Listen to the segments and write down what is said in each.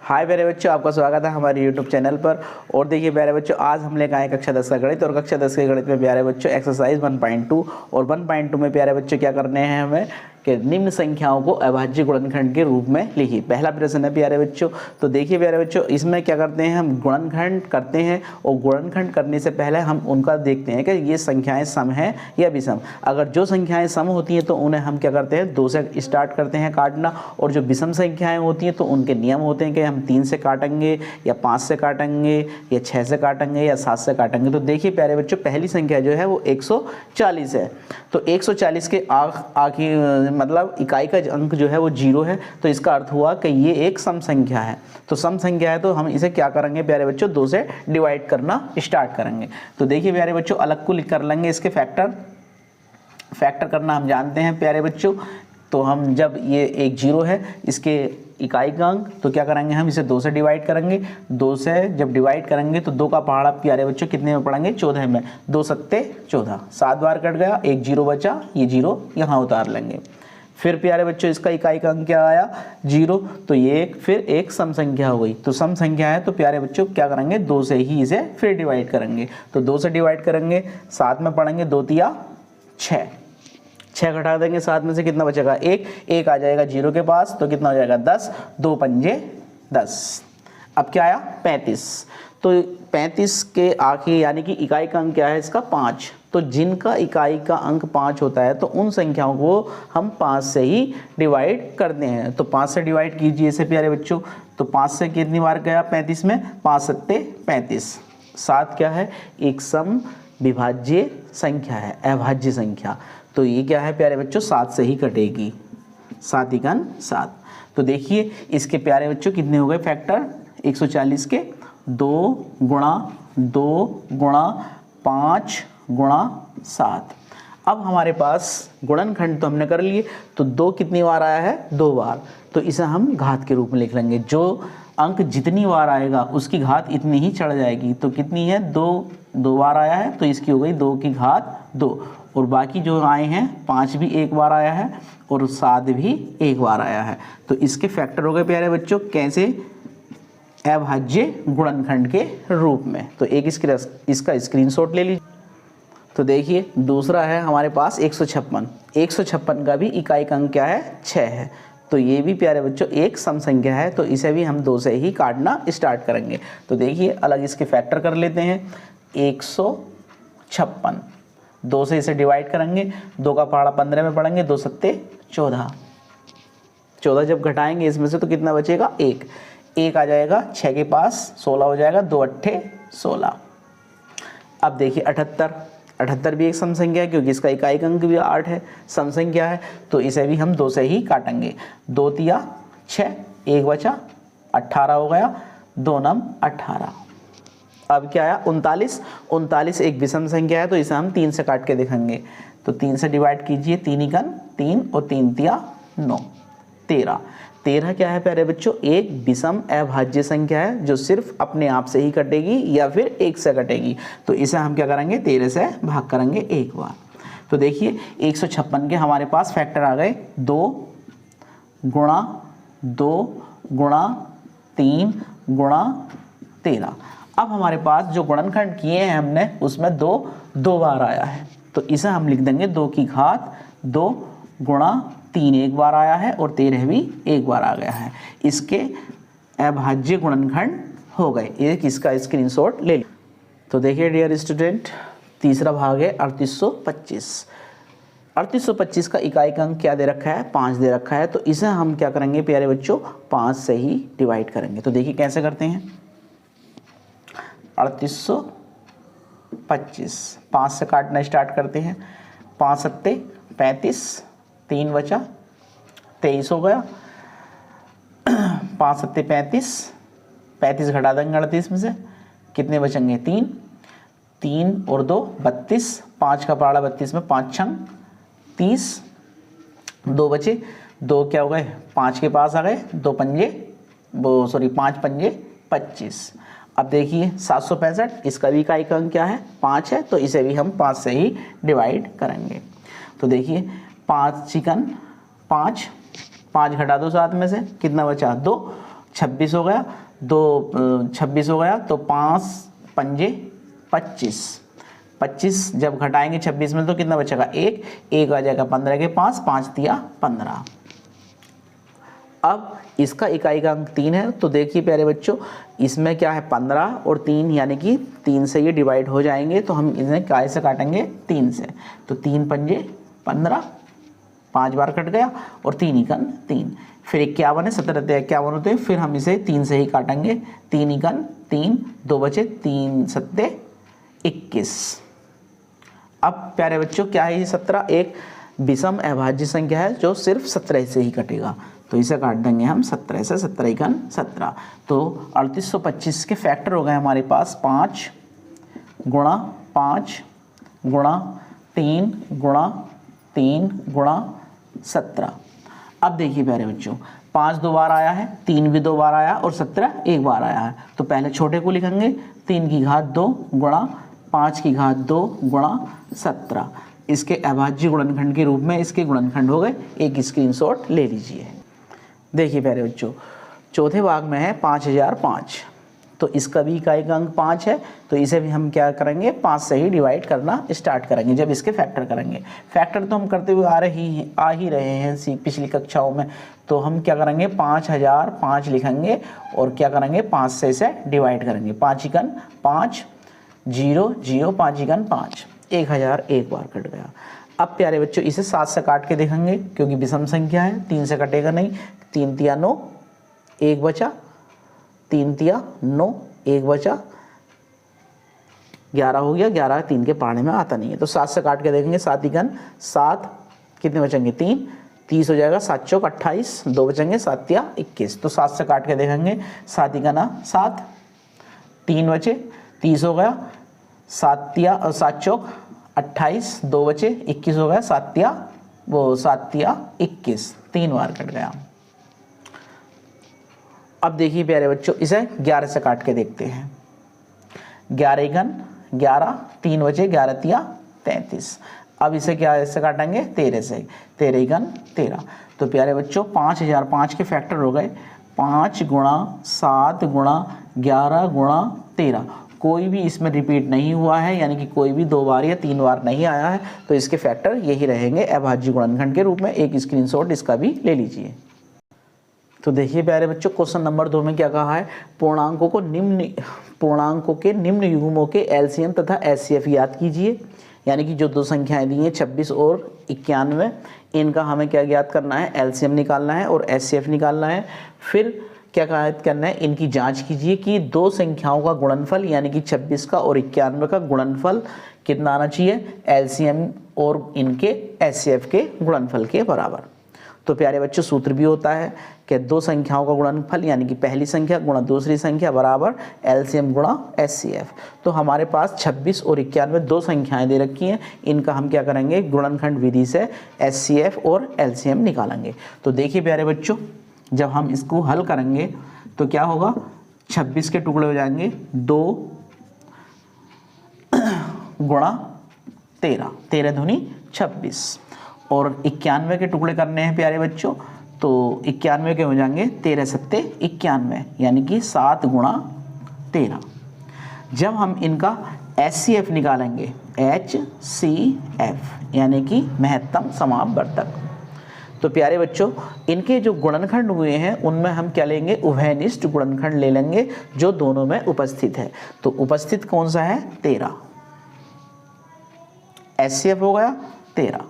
हाय प्यारे बच्चों, आपका स्वागत है हमारे यूट्यूब चैनल पर। और देखिए प्यारे बच्चों, आज हम लेकर आए कक्षा 10 का गणित। और कक्षा 10 के गणित में प्यारे बच्चों एक्सरसाइज 1.2 और 1.2 में प्यारे बच्चों क्या करने हैं हमें कि निम्न संख्याओं को अभाज्य गुणनखंड के रूप में लिखिए। पहला प्रश्न है प्यारे बच्चों। तो देखिए प्यारे बच्चों, इसमें क्या करते हैं, हम गुणनखंड करते हैं और गुणनखंड करने से पहले हम उनका देखते हैं कि ये संख्याएं सम हैं या विषम। अगर जो संख्याएं सम होती हैं तो उन्हें हम क्या करते हैं, 2 से स्टार्ट करते हैं काटना। और जो विषम संख्याएं होती हैं तो उनके नियम होते हैं कि हम 3 से काटेंगे या 5 से काटेंगे या 6 से काटेंगे या 7 से काटेंगे। तो देखिए प्यारे बच्चों, पहली संख्या जो है वो 140 है। तो 140 के आखिर मतलब इकाई का अंक जो है वो 0 है। तो इसका अर्थ हुआ कि ये एक सम संख्या है। तो सम संख्या है तो हम इसे क्या करेंगे प्यारे बच्चों, 2 से डिवाइड करना स्टार्ट करेंगे। तो देखिए प्यारे बच्चों, अलग को लिख कर लेंगे इसके फैक्टर करना हम जानते हैं प्यारे बच्चों। तो हम जब ये एक 0 है इसके इकाई का अंक, तो क्या करेंगे, हम इसे 2 से डिवाइड करेंगे। 2 से जब डिवाइड करेंगे तो 2 का पहाड़ा प्यारे बच्चों कितने में पढ़ेंगे, 14 में। 2 सत्ते 14, 7 बार कट गया, एक 0 बचा, ये 0 यहाँ उतार लेंगे। फिर प्यारे बच्चों इसका इकाई का अंक क्या आया, 0। तो ये फिर एक सम संख्या हो गई। तो सम संख्या है तो प्यारे बच्चों क्या करेंगे, 2 से ही इसे फिर डिवाइड करेंगे। तो 2 से डिवाइड करेंगे, 7 में पढ़ेंगे, 2 तिया 6, 6 घटा देंगे 7 में से कितना बचेगा, 1 आ जाएगा 0 के पास। तो कितना हो जाएगा, 10, 2 पंजे 10। अब क्या आया, 35। तो 35 के आखिर यानी कि इकाई का अंक क्या है इसका, 5। तो जिनका इकाई का अंक 5 होता है तो उन संख्याओं को हम 5 से ही डिवाइड करते हैं। तो 5 से डिवाइड कीजिए इसे प्यारे बच्चों। तो 5 से कितनी बार गया 35 में, 5 सत्ते 35। 7 क्या है, एक सम विभाज्य संख्या है, अभाज्य संख्या। तो ये क्या है प्यारे बच्चों, 7 से ही कटेगी, 7 एकन 7। तो देखिए इसके प्यारे बच्चों कितने हो गए फैक्टर, 140 के 2 गुणा 2 गुणा 5 गुणा 7। अब हमारे पास गुणनखंड तो हमने कर लिए। तो 2 कितनी बार आया है, 2 बार। तो इसे हम घात के रूप में लिख लेंगे। जो अंक जितनी बार आएगा उसकी घात इतनी ही चढ़ जाएगी। तो कितनी है, 2 बार आया है तो इसकी हो गई 2 की घात 2। और बाकी जो आए हैं, 5 भी 1 बार आया है और 7 भी 1 बार आया है। तो इसके फैक्टर हो गए प्यारे बच्चों कैसे, अभाज्य गुणनखंड के रूप में। तो एक इसका स्क्रीनशॉट ले लीजिए। तो देखिए दूसरा है हमारे पास 156। 156 का भी इकाई का अंक क्या है, 6 है। तो ये भी प्यारे बच्चों एक सम संख्या है। तो इसे भी हम 2 से ही काटना स्टार्ट करेंगे। तो देखिए अलग इसके फैक्टर कर लेते हैं। 156, 2 से इसे डिवाइड करेंगे, 2 का पहाड़ा 15 में पढ़ेंगे, 2 सत्ते 14। 14 जब घटाएंगे इसमें से तो कितना बचेगा, 1 आ जाएगा, 6 के पास 16 हो जाएगा, 2 अट्ठे 16। अब देखिए 78 भी एक सम संख्या है क्योंकि इसका इकाई का अंक भी 8 है, सम संख्या है। तो इसे भी हम 2 से ही काटेंगे। 2 तिया 6, 1 बचा, 18 हो गया, 2 नम 18। अब क्या आया, 39 एक विषम संख्या है तो इसे हम 3 से काट के दिखाएंगे। तो 3 से डिवाइड कीजिए, 3 एकन 3 और 3 तिया 9, 13। 13 क्या है प्यारे बच्चों, एक विषम अभाज्य संख्या है जो सिर्फ अपने आप से ही कटेगी या फिर 1 से कटेगी। तो इसे हम क्या करेंगे, 13 से भाग करेंगे 1 बार। तो देखिए 156 के हमारे पास फैक्टर आ गए, 2 गुणा 2 गुणा 3 गुणा 13। अब हमारे पास जो गुणनखंड किए हैं हमने उसमें 2 बार आया है। तो इसे हम लिख देंगे 2 की घात 2 गुणा 3 1 बार आया है और 13 भी 1 बार आ गया है। इसके अभाज्य गुणनखंड हो गए। एक इसका स्क्रीनशॉट ले लीजिए। तो देखिए डियर स्टूडेंट, तीसरा भाग है 3825। 3825 का इकाई का अंक क्या दे रखा है, 5 दे रखा है। तो इसे हम क्या करेंगे प्यारे बच्चों, 5 से ही डिवाइड करेंगे। तो देखिए कैसे करते हैं, 3825 5 से काटना स्टार्ट करते हैं। 5 सत्ते 35, 3 बचा, 23 हो गया। 5 सत्ते 35 घटा देंगे 38 में से, कितने बचेंगे, 3 और 2 32, 5 का पहाड़ा 32 में, 5 छंग 30, 2 बचे, 2 क्या हो गए, 5 के पास आ गए, 5 पंजे 25। अब देखिए 765, इसका भी इकाई का अंक क्या है, 5 है। तो इसे भी हम 5 से ही डिवाइड करेंगे। तो देखिए 5 चिकन 5 घटा दो 7 में से, कितना बचा, 2, 26 हो गया, 26 हो गया, तो 5 पंजे 25, 25 जब घटाएंगे 26 में तो कितना बचेगा, 1 आ जाएगा 15 के पास, 5 तिया 15। अब इसका इकाई का अंक 3 है, तो देखिए प्यारे बच्चों इसमें क्या है 15 और 3 यानी कि 3 से ये डिवाइड हो जाएंगे, तो हम इन्हें काय से काटेंगे, 3 से। तो 3 पंजे 15, 5 बार कट गया और 3 इकन 3, फिर 51 है, 17 51 होते हैं, फिर हम इसे 3 से ही काटेंगे, 3 इकन 3, 2 बचे, 3 सत्ते 21। अब प्यारे बच्चों क्या है ये 17, एक विषम अभाज्य संख्या है जो सिर्फ 17 से ही कटेगा, तो इसे काट देंगे हम 17 से, 17 इकन 17। तो 3825 के फैक्टर हो गए हमारे पास 5 गुणा 5 गुणा 3 गुणा 3 गुणा 17। अब देखिए प्यारे बच्चों 5 2 बार आया है, 3 भी 2 बार आया और 17 1 बार आया है, तो पहले छोटे को लिखेंगे 3 की घात 2 गुणा 5 की घात 2 गुणा 17। इसके अभाज्य गुणनखंड के रूप में इसके गुणनखंड हो गए, एक स्क्रीनशॉट ले लीजिए। देखिए प्यारे बच्चों चौथे भाग में है 5005, तो इसका भी इकाई का अंक 5 है, तो इसे भी हम क्या करेंगे 5 से ही डिवाइड करना स्टार्ट करेंगे जब इसके फैक्टर करेंगे। फैक्टर तो हम करते हुए आ ही रहे हैं पिछली कक्षाओं में, तो हम क्या करेंगे 5005 लिखेंगे और क्या करेंगे 5 से इसे डिवाइड करेंगे, 5 इकन 5 0 0 5 इकन 5, 1000 एक बार कट गया। अब प्यारे बच्चों इसे 7 से काट के देखेंगे क्योंकि विषम संख्या है, 3 से कटेगा नहीं, 3 तिया 9 1 बचा, 3 तिया 9 1 बचा, 11 हो गया, 11 3 के पढ़ने में आता नहीं है, तो 7 से काट के देखेंगे, 7 इकन 7 कितने बचेंगे 3, 30 हो जाएगा, 7 चौक 28, 2 बचेंगे, 7 तिया 21, तो 7 से काट के देखेंगे, 7 इकन 7, 3 बचे, 30 हो गया, 7 तिया 7 चौक 28, 2 बचे, 21 हो गया, 7 तिया 21, 3 बार कट गया। अब देखिए प्यारे बच्चों इसे 11 से काट के देखते हैं, 11 इकन 11, 3 बचे, 11 तिया 33। अब इसे क्या इससे काटेंगे 13 से, 13 इकन 13। तो प्यारे बच्चों 5005 के फैक्टर हो गए 5 गुणा 7 गुणा 11 गुणा 13, कोई भी इसमें रिपीट नहीं हुआ है, यानी कि कोई भी 2 बार या 3 बार नहीं आया है, तो इसके फैक्टर यही रहेंगे अभाज्य गुणनखंड के रूप में। एक स्क्रीनशॉट इसका भी ले लीजिए। तो देखिए प्यारे बच्चों क्वेश्चन नंबर 2 में क्या कहा है, पूर्णांकों के निम्न युग्मों के एलसीएम तथा एचसीएफ ज्ञात कीजिए, यानी कि जो दो संख्याएं दी हैं 26 और 91, इनका हमें क्या ज्ञात करना है, एलसीएम निकालना है और एचसीएफ निकालना है। फिर क्या करना है, इनकी जांच कीजिए कि दो संख्याओं का गुणनफल यानी कि 26 का और 91 का गुणनफल कितना आना चाहिए, एलसीएम और इनके एचसीएफ के गुणनफल के बराबर। तो प्यारे बच्चों सूत्र भी होता है कि दो संख्याओं का गुणनफल यानी कि पहली संख्या गुणा दूसरी संख्या बराबर एलसीएम गुणा एचसीएफ। तो हमारे पास 26 और 91 दो संख्याएं दे रखी हैं, इनका हम क्या करेंगे गुणनखंड विधि से एचसीएफ और एलसीएम निकालेंगे। तो देखिए प्यारे बच्चों जब हम इसको हल करेंगे तो क्या होगा, 26 के टुकड़े हो जाएंगे 2 गुणा 13, 13 दूनी 26, और 91 के टुकड़े करने हैं प्यारे बच्चों, तो 91 के हो जाएंगे 13 सत्ते 91, यानी कि 7 गुणा 13। जब हम इनका एचसीएफ निकालेंगे, एचसीएफ यानी कि महत्तम समापवर्तक, तो प्यारे बच्चों इनके जो गुणनखंड हुए हैं उनमें हम क्या लेंगे, उभयनिष्ठ गुणनखंड ले लेंगे जो दोनों में उपस्थित है। तो उपस्थित कौन सा है 13, एचसीएफ हो गया 13,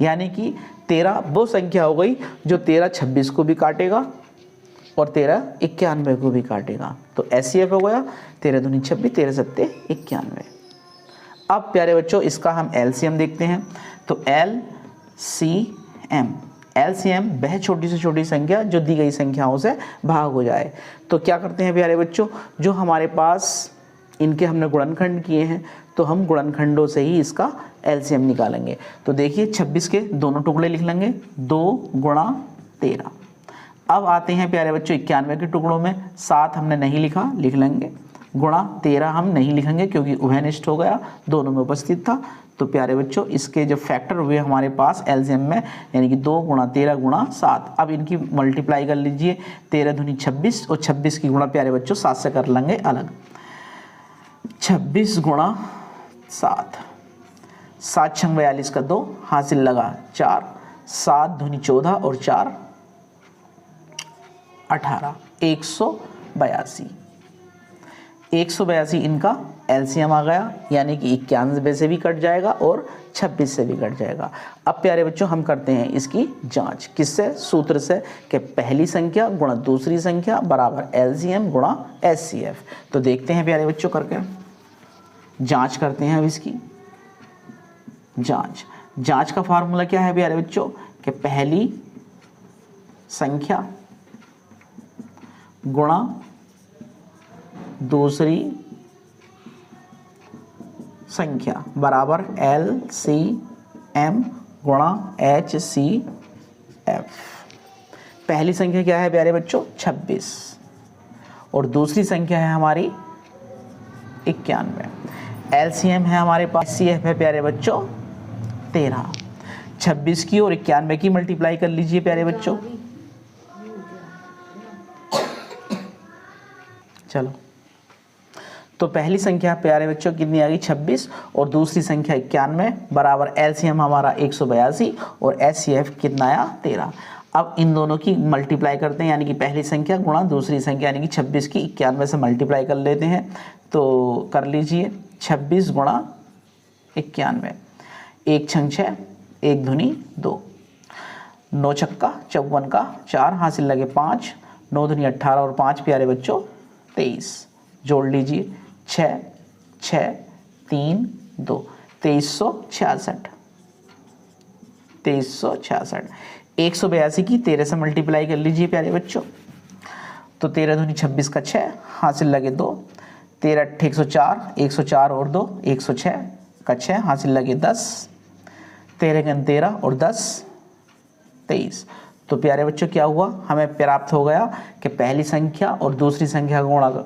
यानी कि 13 वो संख्या हो गई जो 13 26 को भी काटेगा और 13 91 को भी काटेगा। तो एचसीएफ हो गया 13 दूनी 26, 13 सत्ते 91। अब प्यारे बच्चों इसका हम एलसीएम देखते हैं, तो एलसीएम वह छोटी से छोटी संख्या जो दी गई संख्याओं से भाग हो जाए। तो क्या करते हैं प्यारे बच्चों, जो हमारे पास इनके हमने गुणनखंड किए हैं तो हम गुणनखंडों से ही इसका एलसीएम निकालेंगे। तो देखिए 26 के दोनों टुकड़े लिख लेंगे 2 गुणा 13। अब आते हैं प्यारे बच्चों 91 के टुकड़ों में, 7 हमने नहीं लिखा, लिख लेंगे, गुणा 13 हम नहीं लिखेंगे क्योंकि उभयनिष्ठ हो गया, दोनों में उपस्थित था, तो प्यारे बच्चों इसके जो फैक्टर हुए हमारे पास एलसीएम में, यानी कि 2 गुणा 13 गुणा 7। अब इनकी मल्टीप्लाई कर लीजिए, 13 दूनी 26 और 26 की गुणा प्यारे बच्चों 7 से कर लेंगे अलग। 26 गुणा 7, 7 छंग 42 का 2, हासिल लगा 4, 7 दूनी 14 और 4 18, 182। 182 इनका एलसीएम आ गया, यानी कि 91 से भी कट जाएगा और 26 से भी कट जाएगा। अब प्यारे बच्चों हम करते हैं इसकी जांच, किससे? सूत्र से, कि पहली संख्या गुणा दूसरी संख्या बराबर एलसीएम गुणा एचसीएफ। तो देखते हैं प्यारे बच्चों करके, जांच करते हैं अब इसकी जांच का फार्मूला क्या है प्यारे बच्चों, कि पहली संख्या गुणा दूसरी संख्या बराबर LCM गुणा HCF। पहली संख्या क्या है प्यारे बच्चों? 26 और दूसरी संख्या है हमारी 91। LCM है हमारे पास, HCF है प्यारे बच्चों 13। 26 की और 91 की मल्टीप्लाई कर लीजिए प्यारे बच्चों। चलो, तो पहली संख्या प्यारे बच्चों कितनी आ गई? 26 और दूसरी संख्या 91 बराबर एलसीएम हमारा 182 और एचसीएफ कितना आया? 13। अब इन दोनों की मल्टीप्लाई करते हैं, यानी कि पहली संख्या गुणा दूसरी संख्या, यानी कि 26 की 91 से मल्टीप्लाई कर लेते हैं। तो कर लीजिए 26 गुणा 91, 1 छंग 6, 1 दूनी 2, 9 छक्का 54 का 4, हासिल लगे 5, 9 दूनी 18 और 5 प्यारे बच्चों 23। जोड़ लीजिए 6 6 3 2, 2366। 182 की 13 से मल्टीप्लाई कर लीजिए प्यारे बच्चों। तो 13 दूनी 26 का 6, हासिल लगे 2, 13 8 104, 104 और 2, 106 का 6, हासिल लगे 10, 13 गन 13 और 10 23। तो प्यारे बच्चों क्या हुआ? हमें प्राप्त हो गया कि पहली संख्या और दूसरी संख्या का गुणा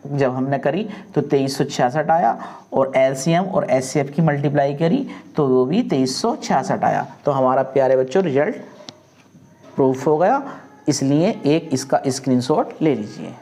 जब हमने करी तो 2366 आया, और एलसीएम और एचसीएफ की मल्टीप्लाई करी तो वो भी 2366 आया। तो हमारा प्यारे बच्चों रिजल्ट प्रूफ हो गया, इसलिए एक इसका स्क्रीनशॉट ले लीजिए।